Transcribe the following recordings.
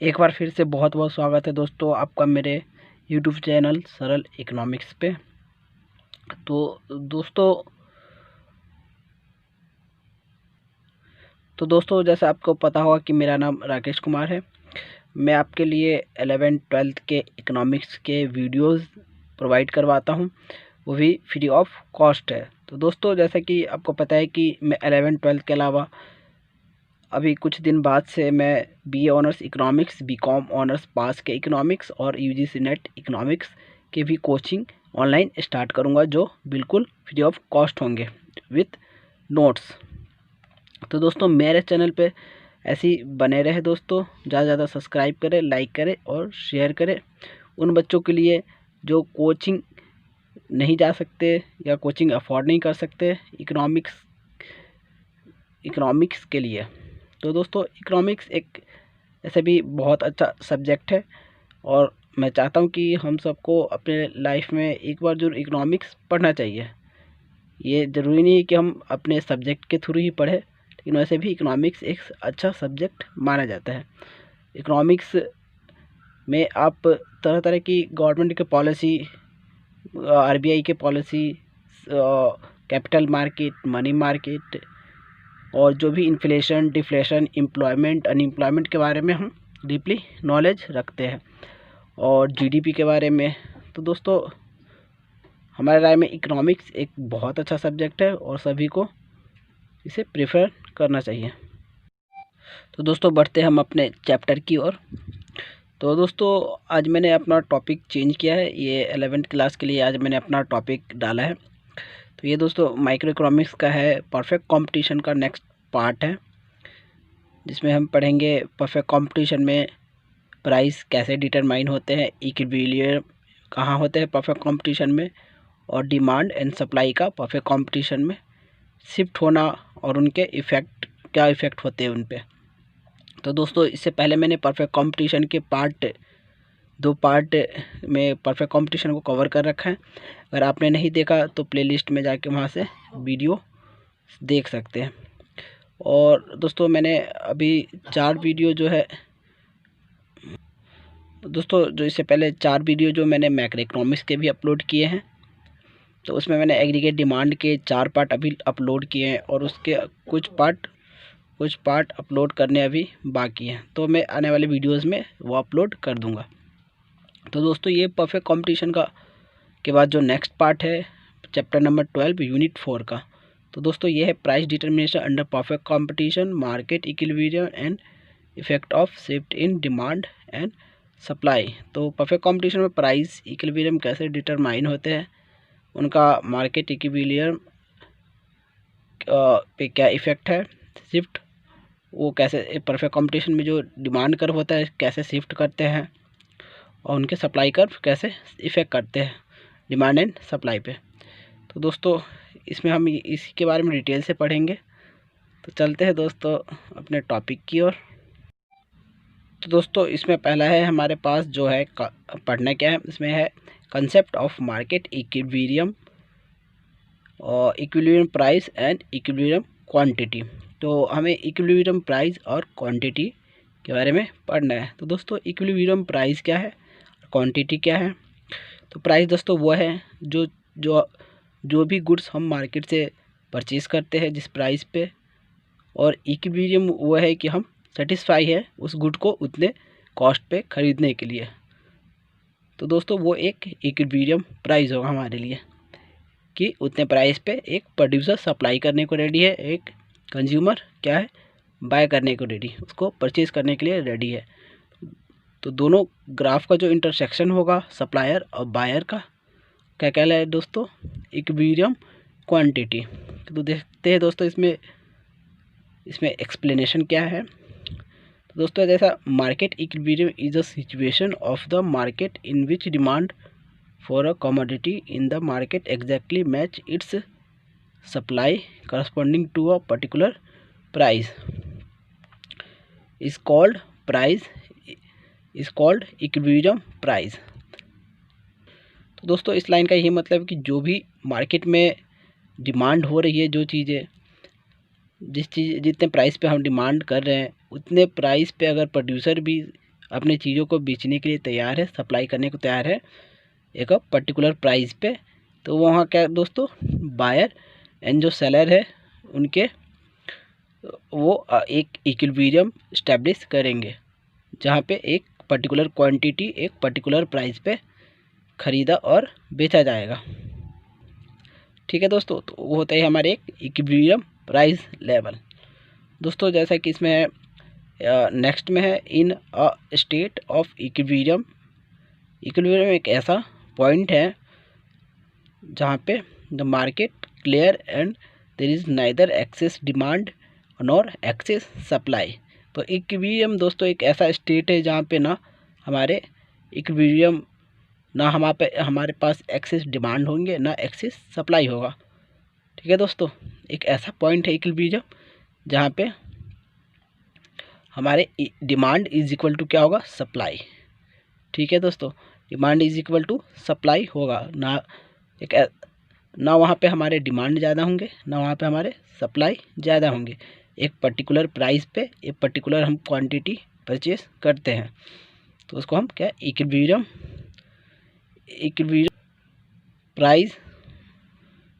एक बार फिर से बहुत बहुत स्वागत है दोस्तों आपका मेरे YouTube चैनल सरल इकोनॉमिक्स पे। तो दोस्तों जैसे आपको पता होगा कि मेरा नाम राकेश कुमार है। मैं आपके लिए 11th-12th के इकोनॉमिक्स के वीडियोस प्रोवाइड करवाता हूं, वो भी फ्री ऑफ कॉस्ट है। तो दोस्तों जैसा कि आपको पता है कि मैं 11th-12th के अलावा अभी कुछ दिन बाद से मैं BA honours economics, BCom honours pass के इकोनॉमिक्स और UGC नेट इकोनॉमिक्स के भी कोचिंग ऑनलाइन स्टार्ट करूंगा, जो बिल्कुल फ्री ऑफ कॉस्ट होंगे विथ नोट्स। तो दोस्तों मेरे चैनल पे ऐसे ही बने रहे दोस्तों, ज़्यादा ज़्यादा सब्सक्राइब करें, लाइक करें और शेयर करें उन बच्चों के लिए जो कोचिंग नहीं जा सकते या कोचिंग अफोर्ड नहीं कर सकते इकोनॉमिक्स के लिए। तो दोस्तों इकोनॉमिक्स एक ऐसे भी बहुत अच्छा सब्जेक्ट है और मैं चाहता हूँ कि हम सबको अपने लाइफ में एक बार जरूर इकोनॉमिक्स पढ़ना चाहिए। ये ज़रूरी नहीं है कि हम अपने सब्जेक्ट के थ्रू ही पढ़ें, लेकिन वैसे भी इकोनॉमिक्स एक अच्छा सब्जेक्ट माना जाता है। इकोनॉमिक्स में आप तरह तरह की गवर्नमेंट के पॉलिसी, RBI के policy, capital market, money market और जो भी इन्फ्लेशन, डिफ्लेशन, एम्प्लॉयमेंट, अनएम्प्लॉयमेंट के बारे में हम डीपली नॉलेज रखते हैं और GDP के बारे में। तो दोस्तों हमारे राय में इकोनॉमिक्स एक बहुत अच्छा सब्जेक्ट है और सभी को इसे प्रेफर करना चाहिए। तो दोस्तों बढ़ते हम अपने चैप्टर की ओर। तो दोस्तों आज मैंने अपना टॉपिक चेंज किया है, ये 11th क्लास के लिए आज मैंने अपना टॉपिक डाला है। तो ये दोस्तों माइक्रो इकोनॉमिक्स का है, परफेक्ट कंपटीशन का नेक्स्ट पार्ट है, जिसमें हम पढ़ेंगे परफेक्ट कंपटीशन में प्राइस कैसे डिटरमाइन होते हैं, इक्विलिब्रियम कहाँ होते हैं परफेक्ट कंपटीशन में, और डिमांड एंड सप्लाई का परफेक्ट कंपटीशन में शिफ्ट होना और उनके इफ़ेक्ट क्या इफ़ेक्ट होते हैं उन पे। तो दोस्तों इससे पहले मैंने परफेक्ट कंपटीशन के दो पार्ट में परफेक्ट कंपटीशन को कवर कर रखा है। अगर आपने नहीं देखा तो प्लेलिस्ट में जाके वहाँ से वीडियो देख सकते हैं। और दोस्तों मैंने अभी 4 वीडियो जो है दोस्तों, जो इससे पहले 4 वीडियो जो मैंने मैक्रो इकोनॉमिक्स के भी अपलोड किए हैं, तो उसमें मैंने एग्रीगेट डिमांड के 4 पार्ट अभी अपलोड किए हैं और उसके कुछ पार्ट अपलोड करने अभी बाकी हैं। तो मैं आने वाले वीडियोस में वो अपलोड कर दूंगा। तो दोस्तों ये परफेक्ट कंपटीशन का के बाद जो नेक्स्ट पार्ट है चैप्टर नंबर 12 यूनिट 4 का। तो दोस्तों ये है price determination under perfect competition, market equilibrium and effect of shift in demand and supply. तो परफेक्ट कंपटीशन में प्राइस इक्विलिब्रियम कैसे डिटरमाइन होते हैं, उनका मार्केट इक्विलिब्रियम पे क्या इफ़ेक्ट है, शिफ्ट वो कैसे परफेक्ट कंपटीशन में जो डिमांड कर्व होता है कैसे शिफ्ट करते हैं, और उनके सप्लाई कर्व कैसे इफ़ेक्ट करते हैं डिमांड एंड सप्लाई पे। तो दोस्तों इसमें हम इसी के बारे में डिटेल से पढ़ेंगे। तो चलते हैं दोस्तों अपने टॉपिक की ओर। तो दोस्तों इसमें पहला है हमारे पास जो है पढ़ना क्या है, इसमें है कंसेप्ट ऑफ मार्केट इक्विलिब्रियम और equilibrium price and equilibrium quantity. तो हमें इक्विलिब्रियम प्राइस और क्वांटिटी के बारे में पढ़ना है। तो दोस्तों इक्विलिब्रियम प्राइस क्या है, क्वांटिटी क्या है। तो प्राइस दोस्तों वो है जो जो जो भी गुड्स हम मार्केट से परचेज़ करते हैं जिस प्राइस पे, और इक्विलिब्रियम वो है कि हम सेटिस्फाई है उस गुड को उतने कॉस्ट पे ख़रीदने के लिए। तो दोस्तों वो एक इक्विलिब्रियम प्राइस होगा हमारे लिए कि उतने प्राइस पे एक प्रोड्यूसर सप्लाई करने को रेडी है, एक कंज्यूमर क्या है बाय करने को रेडी, उसको परचेज़ करने के लिए रेडी है। तो दोनों ग्राफ का जो इंटरसेक्शन होगा सप्लायर और बायर का क्या कहलाए दोस्तों, इक्विलिब्रियम क्वांटिटी। तो देखते हैं दोस्तों इसमें एक्सप्लेनेशन क्या है। तो दोस्तों जैसा market equilibrium is a situation of the market in which demand for a commodity in the market exactly match its supply corresponding to a particular price is called equilibrium price. तो दोस्तों इस line का ये मतलब कि जो भी market में डिमांड हो रही है, जो चीज़ें जितने प्राइस पे हम डिमांड कर रहे हैं उतने प्राइस पे अगर प्रोड्यूसर भी अपनी चीज़ों को बेचने के लिए तैयार है, सप्लाई करने को तैयार है एक पर्टिकुलर प्राइस पे, तो वहाँ क्या दोस्तों, बायर एंड जो सेलर है उनके वो एक इक्विलिब्रियम इस्टेब्लिश करेंगे, जहाँ पे एक पर्टिकुलर क्वांटिटी एक पर्टिकुलर प्राइस पे ख़रीदा और बेचा जाएगा। ठीक है दोस्तों, तो वो होता है हमारे एक इक्विलिब्रियम प्राइस लेवल। दोस्तों जैसा कि इसमें है नेक्स्ट में है in a state of equilibrium. Equilibrium एक ऐसा पॉइंट है जहाँ पे the market clear and there is neither excess demand nor excess supply. तो इक्विलिब्रियम दोस्तों एक ऐसा स्टेट है जहाँ पे ना हमारे इक्विलिब्रियम ना हमारे पास एक्सेस डिमांड होंगे ना एक्सेस सप्लाई होगा। ठीक है दोस्तों, एक ऐसा पॉइंट है इक्विलिब्रियम जहाँ पे हमारे डिमांड इज इक्वल टू क्या होगा, सप्लाई। ठीक है दोस्तों, demand is equal to supply होगा, ना वहाँ पे हमारे डिमांड ज़्यादा होंगे ना वहाँ पे हमारे सप्लाई ज़्यादा होंगे। एक पर्टिकुलर प्राइस पे एक पर्टिकुलर हम क्वांटिटी परचेज करते हैं, तो उसको हम क्या इक्विलिब्रियम प्राइस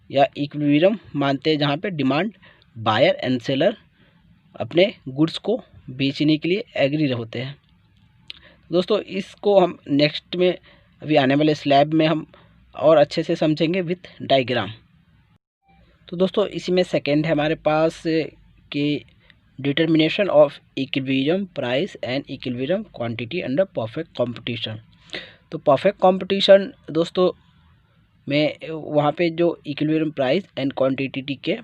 या इक्विलिब्रियम मानते हैं, जहाँ पे डिमांड बायर एंड सेलर अपने गुड्स को बेचने के लिए एग्री होते हैं। दोस्तों इसको हम नेक्स्ट में अभी आने वाले स्लैब में हम और अच्छे से समझेंगे विथ डायग्राम। तो दोस्तों इसी में सेकंड है हमारे पास कि determination of equilibrium price and equilibrium quantity under perfect competition. तो परफेक्ट कंपटीशन दोस्तों में वहाँ पे जो इक्विलिब्रियम प्राइस एंड क्वांटिटी के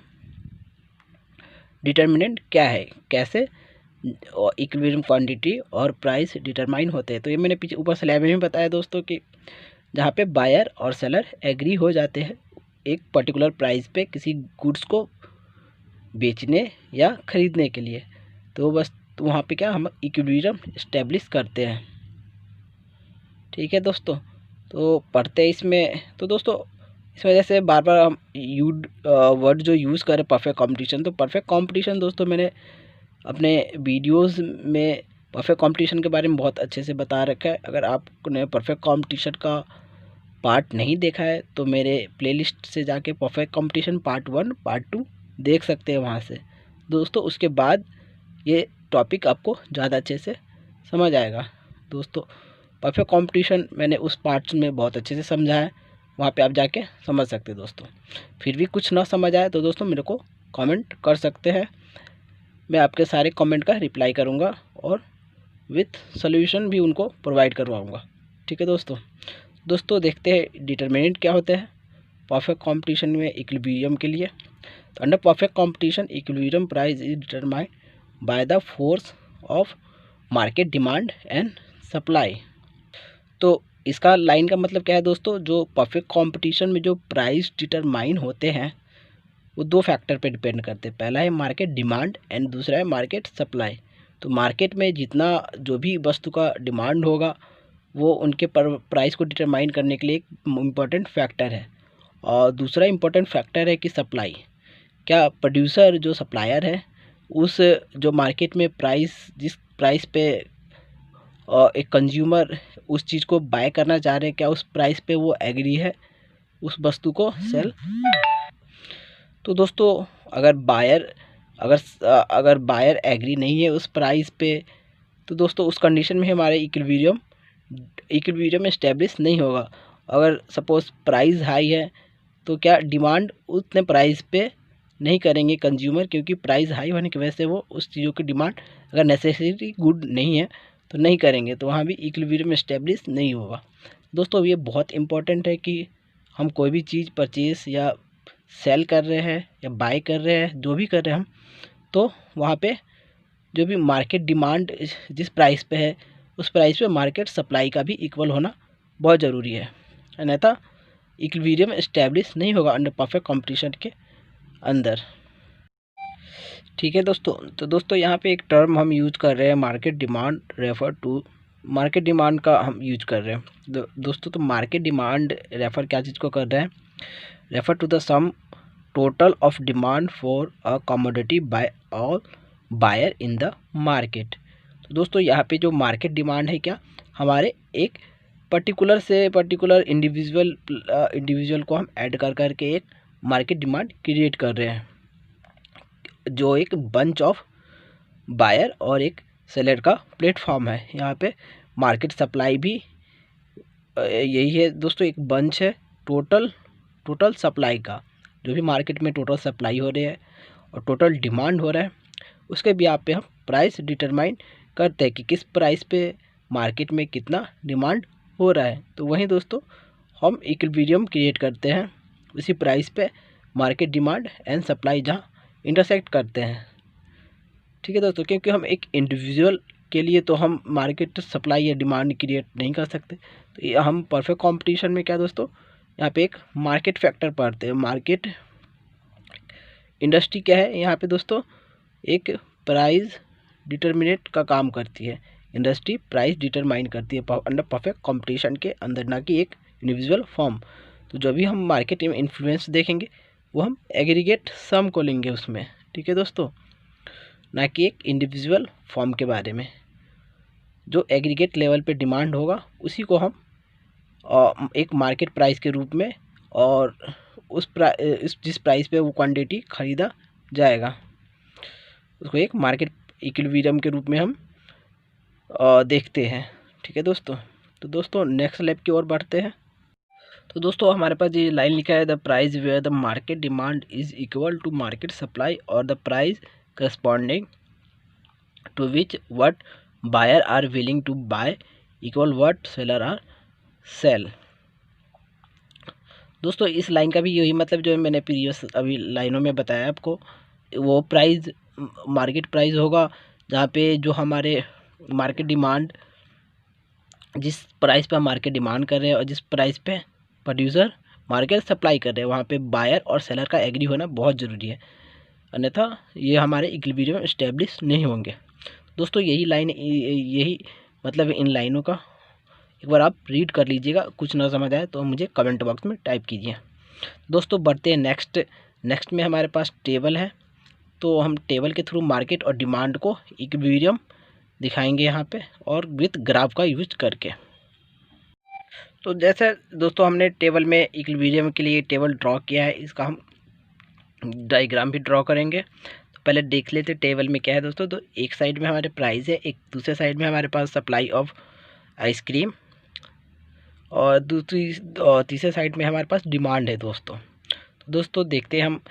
डिटर्मिनेंट क्या है, कैसे इक्विलिब्रियम क्वांटिटी और प्राइस डिटरमाइन होते हैं। तो ये मैंने पीछे ऊपर स्लैब में बताया दोस्तों कि जहाँ पे बायर और सेलर एग्री हो जाते हैं एक पर्टिकुलर प्राइस पे किसी गुड्स को बेचने या ख़रीदने के लिए, तो बस वहाँ पे क्या हम इक्विलिब्रियम इस्टेब्लिश करते हैं। ठीक है दोस्तों, तो पढ़ते हैं इसमें। तो दोस्तों इस वजह से बार बार हम वर्ड जो यूज़ करें परफेक्ट कंपटीशन, तो परफेक्ट कंपटीशन दोस्तों मैंने अपने वीडियोस में परफेक्ट कंपटीशन के बारे में बहुत अच्छे से बता रखा है। अगर आपने परफेक्ट कंपटीशन का पार्ट नहीं देखा है तो मेरे प्लेलिस्ट से जाके परफेक्ट कंपटीशन पार्ट 1 पार्ट 2 देख सकते हैं वहाँ से दोस्तों। उसके बाद ये टॉपिक आपको ज़्यादा अच्छे से समझ आएगा दोस्तों। परफेक्ट कंपटीशन मैंने उस पार्ट में बहुत अच्छे से समझा है, वहाँ पे आप जाके समझ सकते हैं दोस्तों। फिर भी कुछ ना समझ आए तो दोस्तों मेरे को कमेंट कर सकते हैं, मैं आपके सारे कमेंट का रिप्लाई करूँगा और विथ सॉल्यूशन भी उनको प्रोवाइड करवाऊँगा। ठीक है दोस्तों देखते हैं डिटरमिनेंट क्या होते हैं परफेक्ट कंपटीशन में इक्विलिब्रियम के लिए। तो under perfect competition equilibrium price is determined by the force of market demand and supply. तो इसका लाइन का मतलब क्या है दोस्तों, जो परफेक्ट कंपटीशन में जो प्राइस डिटरमाइन होते हैं वो दो फैक्टर पे डिपेंड करते हैं। पहला है मार्केट डिमांड एंड दूसरा है मार्केट सप्लाई। तो मार्केट में जितना जो भी वस्तु का डिमांड होगा वो उनके प्राइस को डिटरमाइन करने के लिए एक इम्पॉर्टेंट फैक्टर है। और दूसरा इम्पॉर्टेंट फैक्टर है कि सप्लाई, क्या प्रोड्यूसर जो सप्लायर है उस जो मार्केट में जिस प्राइस पे एक कंज्यूमर उस चीज़ को बाय करना चाह रहे हैं, क्या उस प्राइस पे वो एग्री है उस वस्तु को सेल। तो दोस्तों अगर बायर एग्री नहीं है उस प्राइस पे तो दोस्तों उस कंडीशन में हमारे इक्विलिब्रियम इस्टेब्लिश नहीं होगा। अगर सपोज़ प्राइस हाई है तो क्या डिमांड उतने प्राइस पे नहीं करेंगे कंज्यूमर, क्योंकि प्राइस हाई होने की वजह से वो उस चीज़ों की डिमांड अगर नेसेसरी गुड नहीं है तो नहीं करेंगे, तो वहाँ भी इक्विलिब्रियम इस्टेब्लिश नहीं होगा। दोस्तों ये बहुत इम्पोर्टेंट है कि हम कोई भी चीज़ परचेस या सेल कर रहे हैं या बाय कर रहे हैं, जो भी कर रहे हैं हम, तो वहाँ पे जो भी मार्केट डिमांड जिस प्राइस पे है उस प्राइस पे मार्केट सप्लाई का भी इक्वल होना बहुत ज़रूरी है, अन्यथा इक्विलिब्रियम इस्टेब्लिश नहीं होगा अंडर परफेक्ट कंपटीशन के अंदर। ठीक है दोस्तों, तो दोस्तों यहाँ पे एक टर्म हम यूज कर रहे हैं market demand, refer to market demand का हम यूज कर रहे हैं दोस्तों। तो मार्केट डिमांड रेफर क्या चीज़ को कर रहे हैं, refer to the sum total of demand for a commodity by all buyer in the market. तो दोस्तों यहाँ पे जो मार्केट डिमांड है क्या, हमारे एक पर्टिकुलर से पर्टिकुलर इंडिविजुअल को हम ऐड कर करके एक मार्केट डिमांड क्रिएट कर रहे हैं, जो एक बंच ऑफ बायर और एक सेलर का प्लेटफॉर्म है। यहाँ पे मार्केट सप्लाई भी यही है दोस्तों, एक बंच है टोटल सप्लाई का, जो भी मार्केट में टोटल सप्लाई हो रही है और टोटल डिमांड हो रहा है, उसके भी यहाँ पे हम प्राइस डिटरमाइन करते हैं कि किस प्राइस पे मार्केट में कितना डिमांड हो रहा है। तो वहीं दोस्तों हम इक्विलिब्रियम क्रिएट करते हैं उसी प्राइस पे मार्केट डिमांड एंड सप्लाई जहाँ इंटरसेक्ट करते हैं। ठीक है दोस्तों, क्योंकि हम एक इंडिविजुअल के लिए तो हम मार्केट सप्लाई या डिमांड क्रिएट नहीं कर सकते, तो ये हम परफेक्ट कंपटीशन में क्या दोस्तों यहाँ पे एक मार्केट फैक्टर पढ़ते हैं। मार्केट इंडस्ट्री क्या है यहाँ पे दोस्तों, एक प्राइस डिटरमिनेट का काम करती है। इंडस्ट्री प्राइस डिटरमाइन करती है अंडर परफेक्ट कंपटीशन के अंदर, ना कि एक इंडिविजुअल फॉर्म। तो जब भी हम मार्केट में इन्फ्लुएंस देखेंगे वो हम एग्रीगेट सम को लेंगे उसमें। ठीक है दोस्तों, ना कि एक इंडिविजुअल फॉर्म के बारे में। जो एग्रीगेट लेवल पे डिमांड होगा उसी को हम एक मार्केट प्राइस के रूप में और जिस प्राइस पे वो क्वांटिटी ख़रीदा जाएगा उसको एक मार्केट इक्विलिब्रियम के रूप में हम देखते हैं। ठीक है दोस्तों, तो दोस्तों नेक्स्ट स्टेप की ओर बढ़ते हैं। तो दोस्तों हमारे पास ये लाइन लिखा है, the price where the market demand is equal to market supply और the price corresponding to which what buyer are willing to buy equal what seller are sell. दोस्तों इस लाइन का भी यही मतलब जो मैंने प्रीवियस अभी लाइनों में बताया आपको, वो प्राइस मार्केट प्राइस होगा जहाँ पे जो हमारे मार्केट डिमांड, जिस प्राइस पे हम मार्केट डिमांड कर रहे हैं और जिस प्राइस पे प्रोड्यूसर मार्केट सप्लाई कर रहे हैं, वहाँ पे बायर और सेलर का एग्री होना बहुत ज़रूरी है, अन्यथा ये हमारे इक्विलिब्रियम इस्टेब्लिश नहीं होंगे। दोस्तों यही मतलब इन लाइनों का एक बार आप रीड कर लीजिएगा, कुछ ना समझ आए तो मुझे कमेंट बॉक्स में टाइप कीजिए। दोस्तों बढ़ते हैं नेक्स्ट में हमारे पास टेबल है, तो हम टेबल के थ्रू मार्केट और डिमांड को इक्विलिब्रियम दिखाएंगे यहाँ पे, और विथ ग्राफ का यूज करके। तो जैसे दोस्तों हमने टेबल में इक्विलिब्रियम के लिए टेबल ड्रॉ किया है, इसका हम डायग्राम भी ड्रॉ करेंगे। तो पहले देख लेते टेबल में क्या है दोस्तों। तो एक साइड में हमारे प्राइस है, एक दूसरे साइड में हमारे पास सप्लाई ऑफ आइसक्रीम, और तीसरे साइड में हमारे पास डिमांड है दोस्तों। तो दोस्तों देखते हैं, हम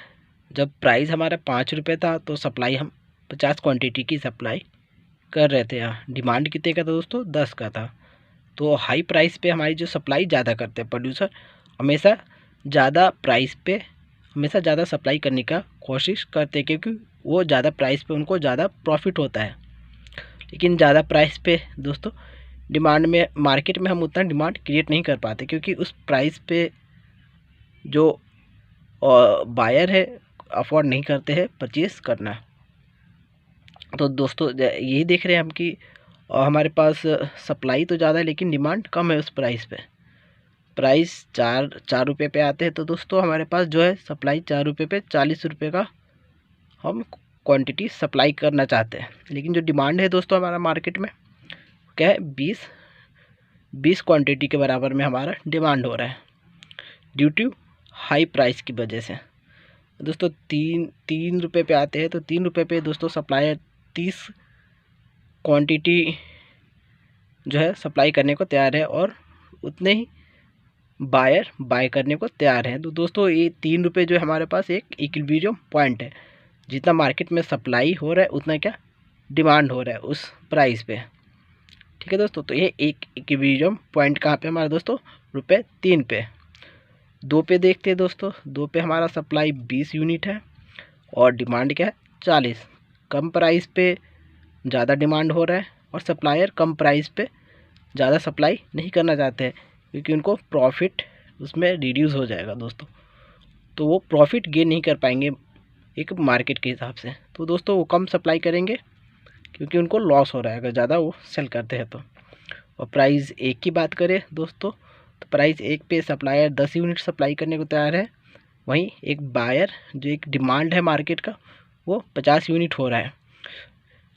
जब प्राइस हमारा 5 रुपये था तो सप्लाई हम 50 क्वांटिटी की सप्लाई कर रहे थे। डिमांड कितने का था दोस्तों, 10 का था। तो हाई प्राइस पे हमारी जो सप्लाई ज़्यादा करते हैं, प्रोड्यूसर हमेशा ज़्यादा प्राइस पे हमेशा ज़्यादा सप्लाई करने का कोशिश करते हैं, क्योंकि वो ज़्यादा प्राइस पे उनको ज़्यादा प्रॉफिट होता है। लेकिन ज़्यादा प्राइस पे दोस्तों डिमांड में मार्केट में हम उतना डिमांड क्रिएट नहीं कर पाते, क्योंकि उस प्राइस पे जो बायर है अफोर्ड नहीं करते हैं परचेज़ करना। तो दोस्तों यही देख रहे हैं हम कि हमारे पास सप्लाई तो ज़्यादा है लेकिन डिमांड कम है। उस प्राइस पे प्राइस चार रुपये पे आते हैं, तो दोस्तों हमारे पास जो है सप्लाई 4 रुपये पे 40 रुपये का हम क्वांटिटी सप्लाई करना चाहते हैं। लेकिन जो डिमांड है दोस्तों हमारा मार्केट में क्या है, 20 क्वांटिटी के बराबर में हमारा डिमांड हो रहा है, ड्यू टू हाई प्राइस की वजह से। दोस्तों तीन रुपये पे आते हैं, तो 3 रुपये पे दोस्तों सप्लायर 30 क्वांटिटी जो है सप्लाई करने को तैयार है, और उतने ही बायर बाय करने को तैयार है। तो दोस्तों ये 3 रुपये जो है हमारे पास एक इक्विलिब्रियम पॉइंट है, जितना मार्केट में सप्लाई हो रहा है उतना क्या डिमांड हो रहा है उस प्राइस पे। ठीक है दोस्तों, तो ये एक इक्विलिब्रियम पॉइंट कहाँ पे हमारा दोस्तों, ₹3 पे। 2 पे देखते हैं दोस्तों, 2 पे हमारा सप्लाई 20 यूनिट है और डिमांड क्या है 40। कम प्राइस पे ज़्यादा डिमांड हो रहा है और सप्लायर कम प्राइस पे ज़्यादा सप्लाई नहीं करना चाहते हैं, क्योंकि उनको प्रॉफिट उसमें रिड्यूस हो जाएगा दोस्तों, तो वो प्रॉफिट गेन नहीं कर पाएंगे एक मार्केट के हिसाब से। तो दोस्तों वो कम सप्लाई करेंगे क्योंकि उनको लॉस हो रहा है अगर ज़्यादा वो सेल करते हैं तो। और प्राइस 1 की बात करें दोस्तों, तो प्राइस 1 पे सप्लायर 10 यूनिट सप्लाई करने को तैयार है, वहीं एक बायर जो एक डिमांड है मार्केट का वो 50 यूनिट हो रहा है।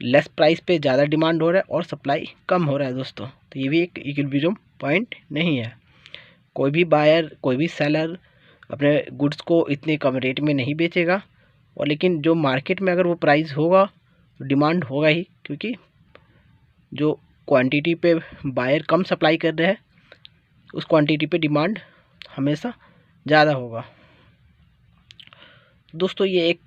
लेस प्राइस पे ज़्यादा डिमांड हो रहा है और सप्लाई कम हो रहा है दोस्तों। तो ये भी एक इक्विलिब्रियम पॉइंट नहीं है। कोई भी बायर, कोई भी सेलर अपने गुड्स को इतने कम रेट में नहीं बेचेगा, और लेकिन जो मार्केट में अगर वो प्राइस होगा तो डिमांड होगा ही, क्योंकि जो क्वांटिटी पे बायर कम सप्लाई कर रहे हैं उस क्वांटिटी पे डिमांड हमेशा ज़्यादा होगा। दोस्तों ये एक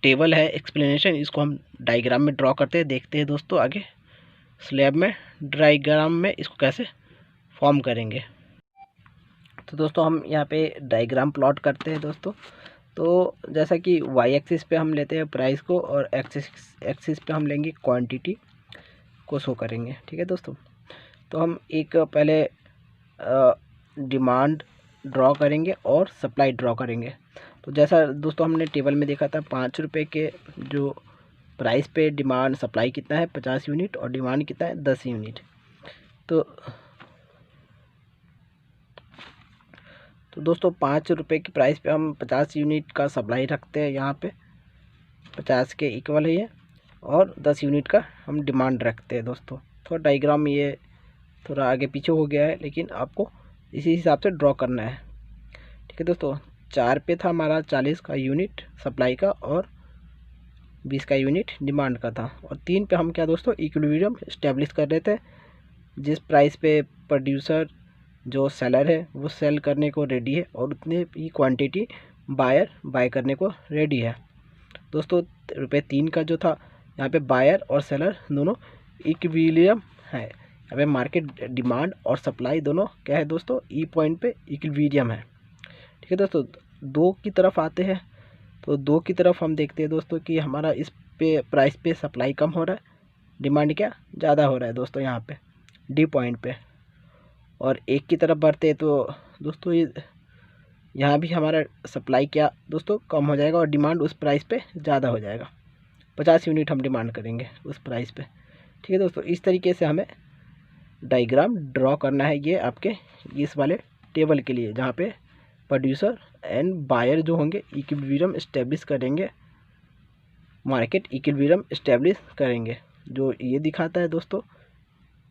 टेबल है एक्सप्लेनेशन, इसको हम डायग्राम में ड्रॉ करते हैं, देखते हैं दोस्तों आगे स्लैब में डायग्राम में इसको कैसे फॉर्म करेंगे। तो दोस्तों हम यहाँ पे डायग्राम प्लॉट करते हैं दोस्तों। तो जैसा कि वाई एक्सिस पे हम लेते हैं प्राइस को और एक्सिस पे हम लेंगे क्वांटिटी को शो करेंगे। ठीक है दोस्तों, तो हम एक पहले डिमांड ड्रॉ करेंगे और सप्लाई ड्रॉ करेंगे। तो जैसा दोस्तों हमने टेबल में देखा था 5 रुपये के जो प्राइस पे डिमांड सप्लाई कितना है 50 यूनिट और डिमांड कितना है 10 यूनिट। तो दोस्तों 5 रुपये की प्राइस पे हम 50 यूनिट का सप्लाई रखते हैं, यहाँ पे 50 के इक्वल है ये, और 10 यूनिट का हम डिमांड रखते हैं दोस्तों। थोड़ा डायग्राम ये थोड़ा आगे पीछे हो गया है, लेकिन आपको इसी हिसाब से ड्रॉ करना है। ठीक है दोस्तों, 4 पे था हमारा 40 का यूनिट सप्लाई का और 20 का यूनिट डिमांड का था, और 3 पे हम क्या दोस्तों इक्विलिब्रियम इस्टेब्लिश कर रहे थे, जिस प्राइस पे प्रोड्यूसर जो सेलर है वो सेल करने को रेडी है और उतने ही क्वांटिटी बायर बाय करने को रेडी है। दोस्तों ₹3 का जो था यहाँ पे बायर और सेलर दोनों इक्विलिब्रियम है, यहाँ पे मार्केट डिमांड और सप्लाई दोनों क्या है दोस्तों ई पॉइंट पे इक्विलिब्रियम है। ठीक है दोस्तों, 2 की तरफ आते हैं, तो 2 की तरफ हम देखते हैं दोस्तों कि हमारा इस पे प्राइस पे सप्लाई कम हो रहा है, डिमांड क्या ज़्यादा हो रहा है दोस्तों यहाँ पे डी पॉइंट पे। और 1 की तरफ बढ़ते हैं तो दोस्तों ये यहाँ भी हमारा सप्लाई क्या दोस्तों कम हो जाएगा और डिमांड उस प्राइस पे ज़्यादा हो जाएगा, 50 यूनिट हम डिमांड करेंगे उस प्राइस पे। ठीक है दोस्तों, इस तरीके से हमें डायग्राम ड्रॉ करना है ये आपके इस वाले टेबल के लिए, जहाँ पे प्रोड्यूसर एंड बायर जो होंगे इक्विलिब्रियम इस्टेब्लिश करेंगे, मार्केट इक्विलिब्रियम इस्टेब्लिश करेंगे। जो ये दिखाता है दोस्तों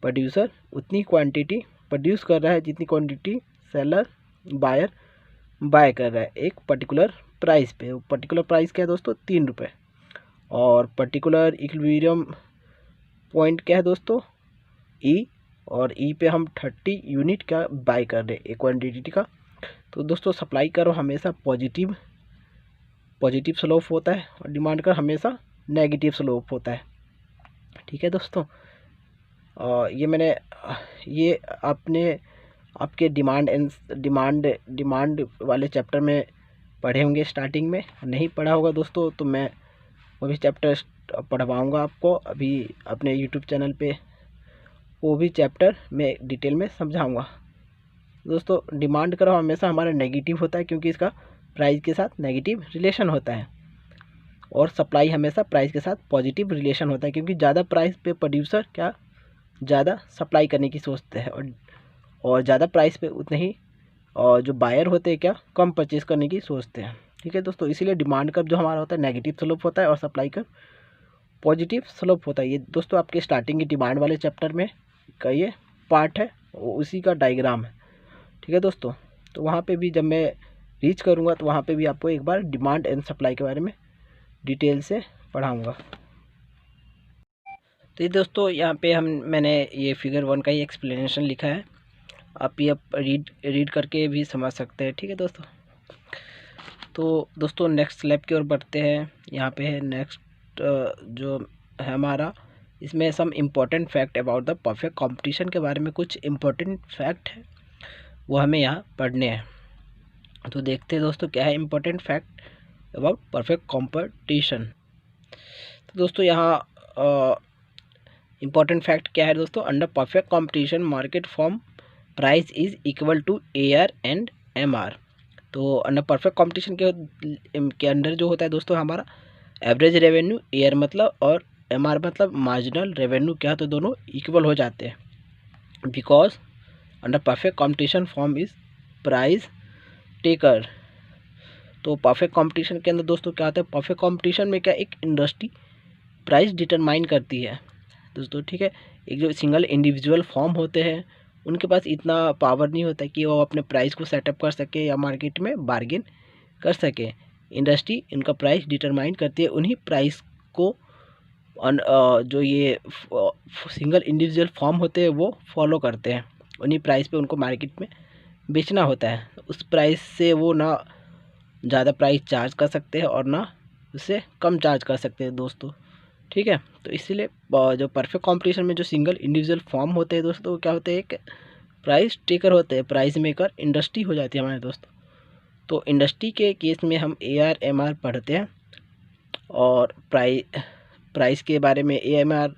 प्रोड्यूसर उतनी क्वांटिटी प्रोड्यूस कर रहा है जितनी क्वांटिटी सेलर बायर बाय कर रहा है एक पर्टिकुलर प्राइस पे। पर्टिकुलर प्राइस क्या है दोस्तों 3 रुपये, और पर्टिकुलर इक्विलिब्रियम पॉइंट क्या है दोस्तों ई, और ई पे हम 30 यूनिट का बाय कर रहे हैं एक क्वांटिटी का। तो दोस्तों सप्लाई कर्व हमेशा पॉजिटिव स्लोप होता है और डिमांड कर्व हमेशा नेगेटिव स्लोप होता है। ठीक है दोस्तों, ये आपने आपके डिमांड वाले चैप्टर में पढ़े होंगे, स्टार्टिंग में नहीं पढ़ा होगा दोस्तों तो मैं वो भी चैप्टर पढ़वाऊँगा आपको अभी अपने यूट्यूब चैनल पे, वो भी चैप्टर में डिटेल में समझाऊँगा। दोस्तों डिमांड कर्व हमेशा हमारा नेगेटिव होता है क्योंकि इसका प्राइस के साथ नेगेटिव रिलेशन होता है, और सप्लाई हमेशा प्राइस के साथ पॉजिटिव रिलेशन होता है क्योंकि ज़्यादा प्राइस पे प्रोड्यूसर क्या ज़्यादा सप्लाई करने की सोचते हैं, और ज़्यादा प्राइस पे उतने ही और जो बायर होते हैं क्या कम परचेज़ करने की सोचते हैं। ठीक है दोस्तों, इसीलिए डिमांड कर्व जो हमारा होता है नेगेटिव स्लोप होता है और सप्लाई कर्व पॉजिटिव स्लोप होता है। ये दोस्तों आपके स्टार्टिंग की डिमांड वाले चैप्टर में का ये पार्ट है, उसी का डायग्राम है। ठीक है दोस्तों, तो वहाँ पे भी जब मैं रीच करूँगा तो वहाँ पे भी आपको एक बार डिमांड एंड सप्लाई के बारे में डिटेल से पढ़ाऊँगा। तो ये दोस्तों यहाँ पे मैंने ये फिगर 1 का ही एक्सप्लेनेशन लिखा है, आप ये रीड करके भी समझ सकते हैं। ठीक है दोस्तों, तो दोस्तों नेक्स्ट स्लैब की ओर बढ़ते हैं। यहाँ पे है नेक्स्ट जो है हमारा, इसमें some important fact about the perfect competition के बारे में कुछ इम्पोर्टेंट फैक्ट है वो हमें यहाँ पढ़ने हैं। तो देखते हैं दोस्तों क्या है important fact about perfect competition. तो दोस्तों यहाँ इम्पोर्टेंट फैक्ट क्या है दोस्तों, under perfect competition market form price is equal to AR and MR। तो अंडर परफेक्ट कंपटीशन के अंडर जो होता है दोस्तों हमारा एवरेज रेवेन्यू, AR मतलब और MR मतलब मार्जिनल रेवेन्यू क्या, तो दोनों इक्वल हो जाते हैं because under perfect competition form is price taker. तो परफेक्ट कंपटीशन के अंदर दोस्तों क्या होता है, परफेक्ट कंपटीशन में क्या एक इंडस्ट्री प्राइस डिटरमाइन करती है दोस्तों, ठीक है। एक जो सिंगल इंडिविजुअल फॉर्म होते हैं उनके पास इतना पावर नहीं होता कि वो अपने प्राइस को सेटअप कर सके या मार्केट में बार्गेन कर सके। इंडस्ट्री इनका प्राइस डिटरमाइन करती है, उन्हीं प्राइस को जो ये सिंगल इंडिविजुअल फॉर्म होते हैं वो फॉलो करते हैं। उन्हीं प्राइस पे उनको मार्केट में बेचना होता है। उस प्राइस से वो ना ज़्यादा प्राइस चार्ज कर सकते हैं और ना उससे कम चार्ज कर सकते हैं दोस्तों, ठीक है। तो इसीलिए जो परफेक्ट कंपटीशन में जो सिंगल इंडिविजुअल फॉर्म होते हैं दोस्तों, क्या होते हैं, एक प्राइस टेकर होते हैं, प्राइस मेकर इंडस्ट्री हो जाती है हमारे दोस्तों। तो इंडस्ट्री के केस में हम AR/MR पढ़ते हैं और प्राइस के बारे में AMR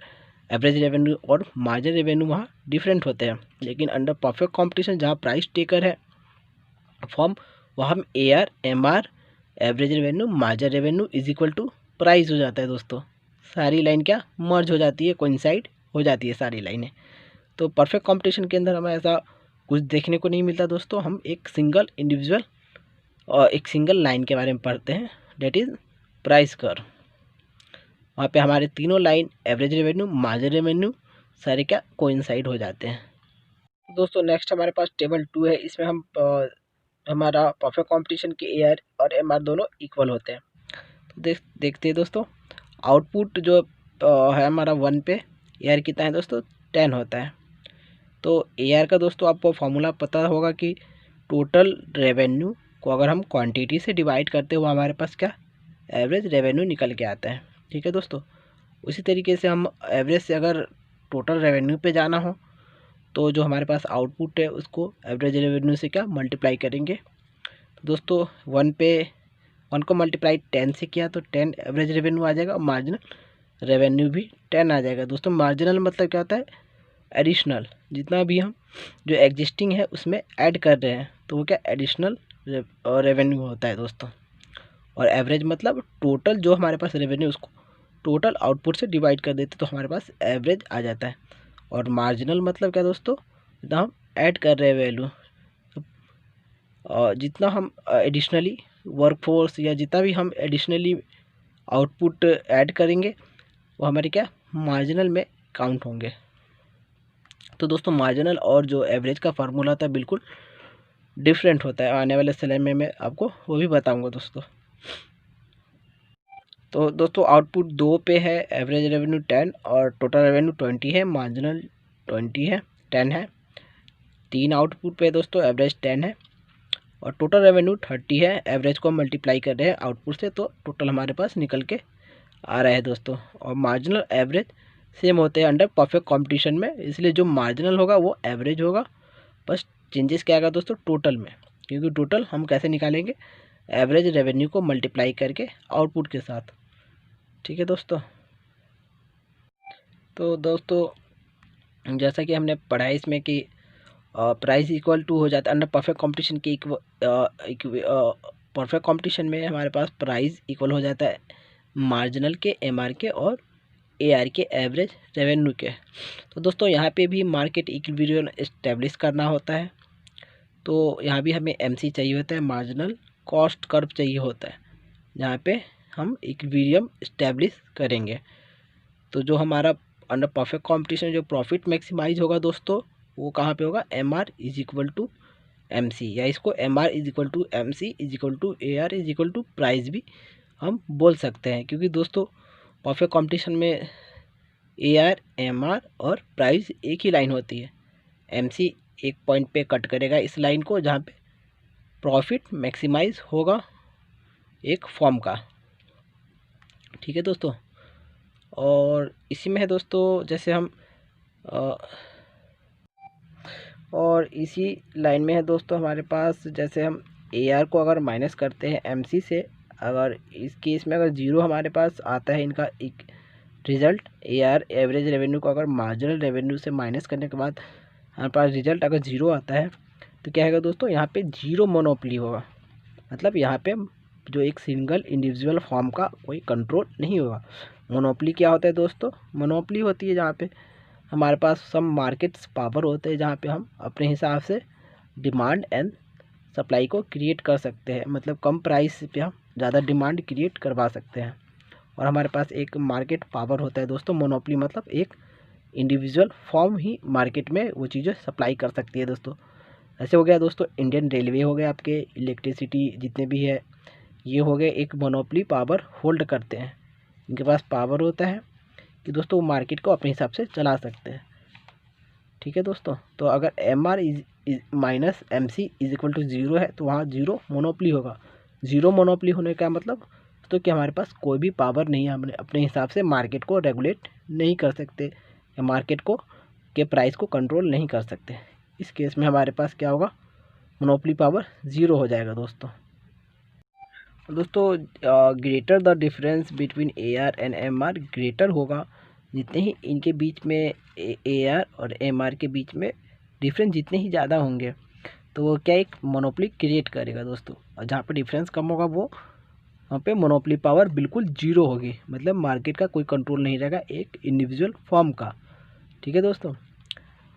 एवरेज रेवेन्यू और मार्जिन रेवेन्यू वहाँ डिफरेंट होते हैं। लेकिन अंडर परफेक्ट कंपटीशन जहाँ प्राइस टेकर है फॉर्म, वहाँ हम AR/MR average revenue margin revenue is equal to price हो जाता है दोस्तों। सारी लाइन क्या मर्ज हो जाती है, कोइंसाइड हो जाती है सारी लाइनें। तो परफेक्ट कंपटीशन के अंदर हमें ऐसा कुछ देखने को नहीं मिलता दोस्तों। हम एक सिंगल इंडिविजुअल और एक सिंगल लाइन के बारे में पढ़ते हैं, डेट इज़ प्राइस कर्व। वहाँ पे हमारे तीनों line average revenue margin revenue सारे क्या कोइंसाइड हो जाते हैं दोस्तों। नेक्स्ट हमारे पास टेबल 2 है। इसमें हम हमारा परफेक्ट कंपटीशन के AR और MR दोनों इक्वल होते हैं। तो देखते हैं दोस्तों, आउटपुट जो है हमारा 1 पे, AR कितना है दोस्तों 10 होता है। तो AR का दोस्तों आपको फॉर्मूला पता होगा कि टोटल रेवेन्यू को अगर हम क्वांटिटी से डिवाइड करते हो हमारे पास क्या एवरेज रेवेन्यू निकल के आता है, ठीक है दोस्तों। उसी तरीके से हम एवरेज से अगर टोटल रेवेन्यू पे जाना हो तो जो हमारे पास आउटपुट है उसको एवरेज रेवेन्यू से क्या मल्टीप्लाई करेंगे। तो दोस्तों 1 को मल्टीप्लाई 10 से किया तो 10 एवरेज रेवेन्यू आ जाएगा और मार्जिनल रेवेन्यू भी 10 आ जाएगा दोस्तों। मार्जिनल मतलब क्या होता है, एडिशनल, जितना भी हम जो एग्जिस्टिंग है उसमें ऐड कर रहे हैं तो वो क्या एडिशनल रेवेन्यू होता है दोस्तों। और एवरेज मतलब टोटल जो हमारे पास रेवेन्यू उसको टोटल आउटपुट से डिवाइड कर देते तो हमारे पास एवरेज आ जाता है। और मार्जिनल मतलब क्या दोस्तों, जितना हम ऐड कर रहे हैं वैल्यू, और जितना हम एडिशनली वर्कफोर्स या जितना भी हम एडिशनली आउटपुट ऐड करेंगे वो हमारे क्या मार्जिनल में काउंट होंगे। तो दोस्तों मार्जिनल और जो एवरेज का फार्मूला होता है बिल्कुल डिफरेंट होता है। आने वाले समय में मैं आपको वो भी बताऊंगा दोस्तों। तो दोस्तों आउटपुट 2 पे है, एवरेज रेवेन्यू 10 और टोटल रेवेन्यू 20 है, मार्जिनल 20 है, 10 है। 3 आउटपुट पे दोस्तों एवरेज 10 है और टोटल रेवेन्यू 30 है। एवरेज को मल्टीप्लाई कर रहे हैं आउटपुट से तो टोटल हमारे पास निकल के आ रहा है दोस्तों। और मार्जिनल एवरेज सेम होते हैं अंडर परफेक्ट कंपटीशन में, इसलिए जो मार्जिनल होगा वो एवरेज होगा। बस चेंजेस क्या आएगा दोस्तों टोटल में, क्योंकि टोटल हम कैसे निकालेंगे एवरेज रेवेन्यू को मल्टीप्लाई करके आउटपुट के साथ, ठीक है दोस्तों। तो दोस्तों जैसा कि हमने पढ़ा है इसमें कि प्राइस इक्वल टू हो जाता है अंडर परफेक्ट कंपटीशन के परफेक्ट कंपटीशन में हमारे पास प्राइस इक्वल हो जाता है मार्जिनल के, MR के और AR के एवरेज रेवेन्यू के। तो दोस्तों यहाँ पे भी मार्केट इक्विलिब्रियम इस्टेब्लिश करना होता है। तो यहाँ भी हमें MC चाहिए होता है, मार्जिनल कॉस्ट कर्व चाहिए होता है, जहाँ पे हम इक्विलिब्रियम इस्टेब्लिश करेंगे। तो जो हमारा अंडर परफेक्ट कंपटीशन जो प्रॉफिट मैक्सिमाइज होगा दोस्तों वो कहाँ पे होगा, MR is equal to MC, या इसको MR is equal to MC is equal to AR is equal to price भी हम बोल सकते हैं। क्योंकि दोस्तों परफेक्ट कंपटीशन में AR, MR और प्राइस एक ही लाइन होती है। MC एक पॉइंट पे कट करेगा इस लाइन को जहाँ पे प्रॉफिट मैक्सिमाइज होगा एक फॉर्म का, ठीक है दोस्तों। और इसी में है दोस्तों जैसे हम और इसी लाइन में है दोस्तों हमारे पास जैसे हम AR को अगर माइनस करते हैं MC से, अगर इस केस में अगर 0 हमारे पास आता है इनका एक रिज़ल्ट, AR एवरेज रेवेन्यू को अगर मार्जिनल रेवेन्यू से माइनस करने के बाद हमारे पास रिज़ल्ट अगर 0 आता है तो क्या होगा दोस्तों, यहाँ पे 0 मोनोपोली होगा। मतलब यहाँ पे जो एक सिंगल इंडिविजुअल फॉर्म का कोई कंट्रोल नहीं होगा। मोनोपोली क्या होता है दोस्तों, मोनोपोली होती है जहाँ पे हमारे पास सम मार्केट्स पावर होते हैं, जहाँ पे हम अपने हिसाब से डिमांड एंड सप्लाई को क्रिएट कर सकते हैं। मतलब कम प्राइस पे हम ज़्यादा डिमांड क्रिएट करवा सकते हैं। और हमारे पास एक मार्केट पावर होता है दोस्तों। मोनोपोली मतलब एक इंडिविजुअल फॉर्म ही मार्केट में वो चीज़ें सप्लाई कर सकती है दोस्तों। ऐसे हो गया दोस्तों, इंडियन रेलवे हो गया, आपके इलेक्ट्रिसिटी जितने भी है ये हो गए, एक मोनोपोली पावर होल्ड करते हैं। इनके पास पावर होता है कि दोस्तों वो मार्केट को अपने हिसाब से चला सकते हैं। ठीक है दोस्तों, तो अगर M R minus M C is equal to zero है तो वहाँ ज़ीरो मोनोपोली होगा। ज़ीरो मोनोपोली होने का मतलब तो कि हमारे पास कोई भी पावर नहीं है, हमने अपने हिसाब से मार्केट को रेगुलेट नहीं कर सकते या मार्केट को के प्राइस को कंट्रोल नहीं कर सकते। इस केस में हमारे पास क्या होगा, मोनोपोली पावर ज़ीरो हो जाएगा दोस्तों। दोस्तों greater the difference between A R and M R greater होगा, जितने ही इनके बीच में ए आर और एम आर के बीच में डिफरेंस जितने ही ज़्यादा होंगे तो वो क्या एक मोनोपोली क्रिएट करेगा दोस्तों। और जहाँ पे डिफरेंस कम होगा वो वहाँ पे मोनोपोली पावर बिल्कुल जीरो होगी, मतलब मार्केट का कोई कंट्रोल नहीं रहेगा एक इंडिविजुअल फॉर्म का। ठीक है दोस्तों,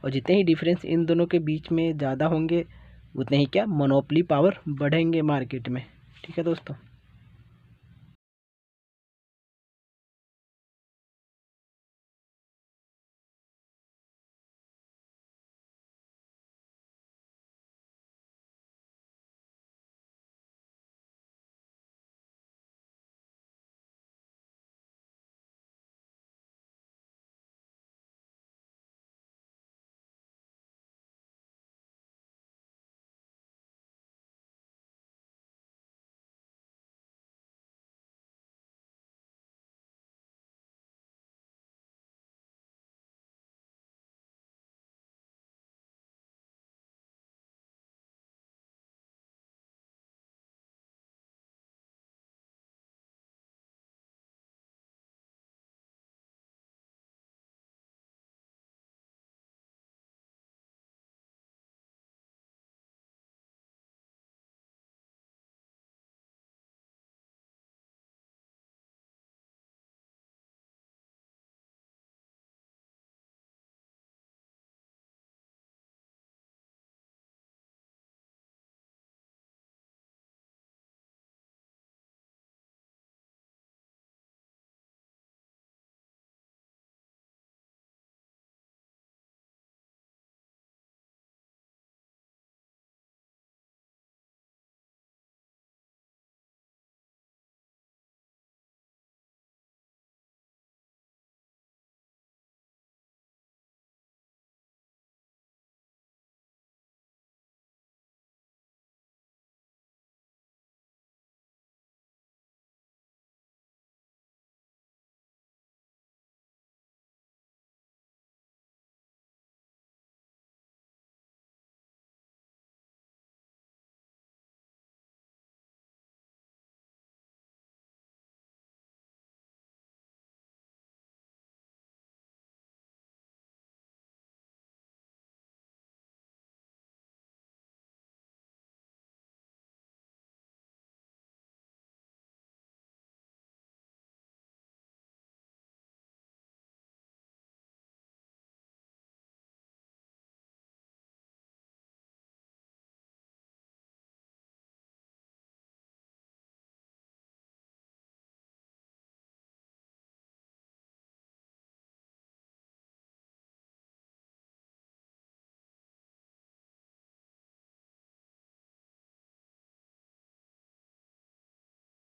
और जितने ही डिफरेंस इन दोनों के बीच में ज़्यादा होंगे उतने ही क्या मोनोपोली पावर बढ़ेंगे मार्केट में। ठीक है दोस्तों।